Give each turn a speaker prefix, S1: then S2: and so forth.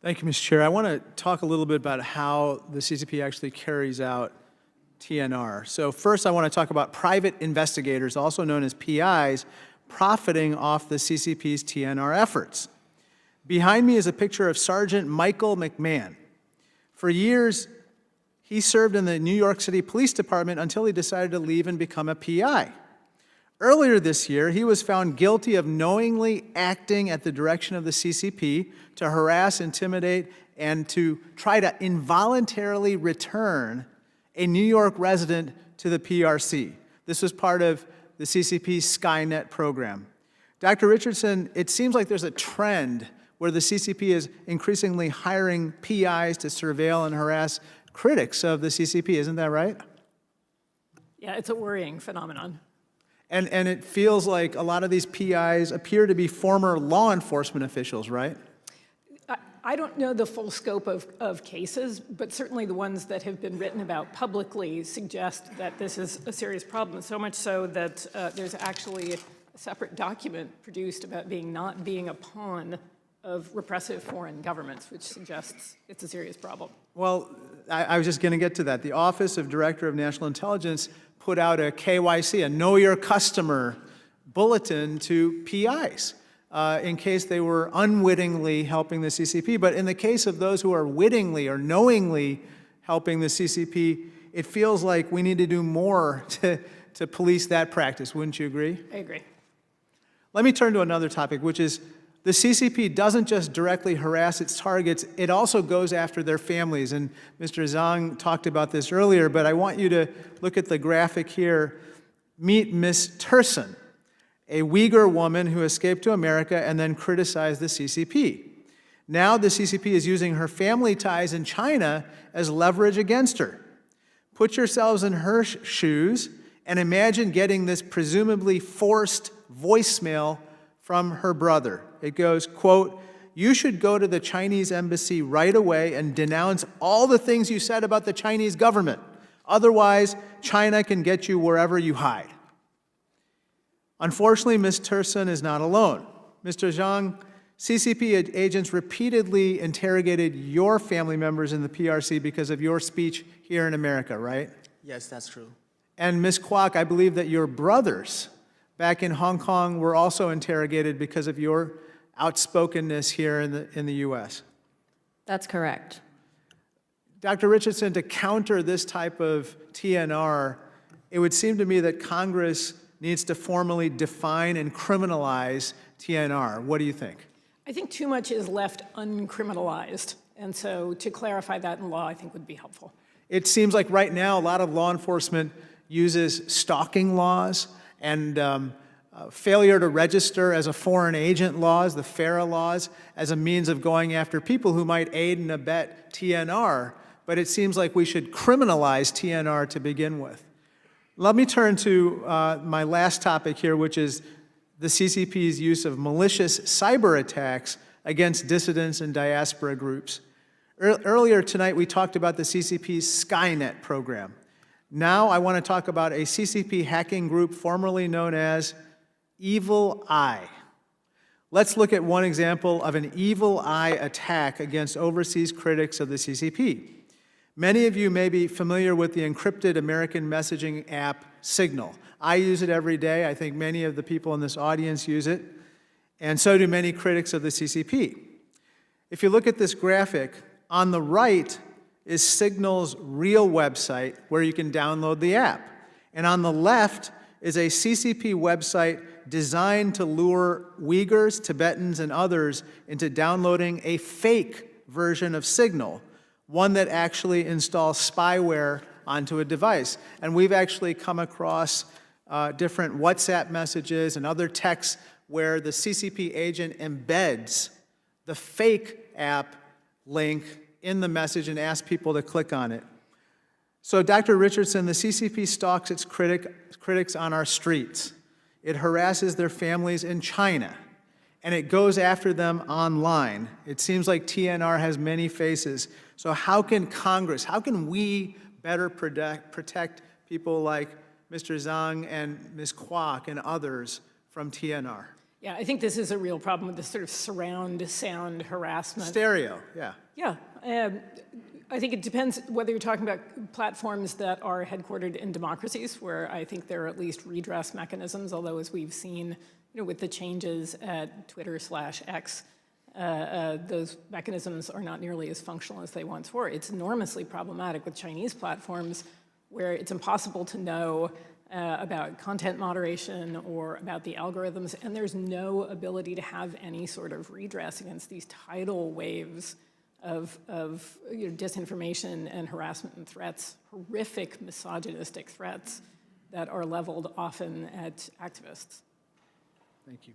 S1: Thank you, Mr. Chair. I want to talk a little bit about how the CCP actually carries out TNR. So first, I want to talk about private investigators, also known as PIs, profiting off the CCP's TNR efforts. Behind me is a picture of Sergeant Michael McMahon. For years, he served in the New York City Police Department until he decided to leave and become a PI. Earlier this year, he was found guilty of knowingly acting at the direction of the CCP to harass, intimidate, and to try to involuntarily return a New York resident to the PRC. This was part of the CCP's Skynet program. Dr. Richardson, it seems like there's a trend where the CCP is increasingly hiring PIs to surveil and harass critics of the CCP. Isn't that right?
S2: Yeah, it's a worrying phenomenon.
S1: And it feels like a lot of these PIs appear to be former law enforcement officials, right?
S2: I don't know the full scope of cases, but certainly the ones that have been written about publicly suggest that this is a serious problem, so much so that there's actually a separate document produced about not being a pawn of repressive foreign governments, which suggests it's a serious problem.
S1: Well, I was just going to get to that. The Office of Director of National Intelligence put out a KYC, a Know Your Customer bulletin to PIs in case they were unwittingly helping the CCP. But in the case of those who are wittingly or knowingly helping the CCP, it feels like we need to do more to police that practice. Wouldn't you agree?
S2: I agree.
S1: Let me turn to another topic, which is the CCP doesn't just directly harass its targets, it also goes after their families. And Mr. Zhang talked about this earlier, but I want you to look at the graphic here. Meet Miss Tursun, a Uyghur woman who escaped to America and then criticized the CCP. Now the CCP is using her family ties in China as leverage against her. Put yourselves in her shoes and imagine getting this presumably forced voicemail from her brother. It goes, quote, "You should go to the Chinese embassy right away and denounce all the things you said about the Chinese government. Otherwise, China can get you wherever you hide." Unfortunately, Ms. Tursun is not alone. Mr. Zhang, CCP agents repeatedly interrogated your family members in the PRC because of your speech here in America, right?
S3: Yes, that's true.
S1: And Ms. Kwok, I believe that your brothers back in Hong Kong were also interrogated because of your outspokenness here in the U.S.
S4: That's correct.
S1: Dr. Richardson, to counter this type of TNR, it would seem to me that Congress needs to formally define and criminalize TNR. What do you think?
S2: I think too much is left uncriminalized, and so to clarify that in law, I think would be helpful.
S1: It seems like right now a lot of law enforcement uses stalking laws and failure to register as a foreign agent laws, the FARA laws, as a means of going after people who might aid and abet TNR, but it seems like we should criminalize TNR to begin with. Let me turn to my last topic here, which is the CCP's use of malicious cyber attacks against dissidents and diaspora groups. Earlier tonight, we talked about the CCP's Skynet program. Now I want to talk about a CCP hacking group formerly known as Evil Eye. Let's look at one example of an Evil Eye attack against overseas critics of the CCP. Many of you may be familiar with the encrypted American messaging app Signal. I use it every day. I think many of the people in this audience use it, and so do many critics of the CCP. If you look at this graphic, on the right is Signal's real website where you can download the app. And on the left is a CCP website designed to lure Uyghurs, Tibetans, and others into downloading a fake version of Signal, one that actually installs spyware onto a device. And we've actually come across different WhatsApp messages and other texts where the CCP agent embeds the fake app link in the message and asks people to click on it. So Dr. Richardson, the CCP stalks its critics on our streets. It harasses their families in China, and it goes after them online. It seems like TNR has many faces. So how can Congress, how can we better protect people like Mr. Zhang and Ms. Kwok and others from TNR?
S2: Yeah, I think this is a real problem with this sort of surround sound harassment.
S1: Stereo, yeah.
S2: Yeah, I think it depends whether you're talking about platforms that are headquartered in democracies, where I think there are at least redress mechanisms, although as we've seen, with the changes at Twitter/X, those mechanisms are not nearly as functional as they once were. It's enormously problematic with Chinese platforms, where it's impossible to know about content moderation or about the algorithms, and there's no ability to have any sort of redress against these tidal waves of disinformation and harassment and threats, horrific misogynistic threats that are leveled often at activists.
S1: Thank you.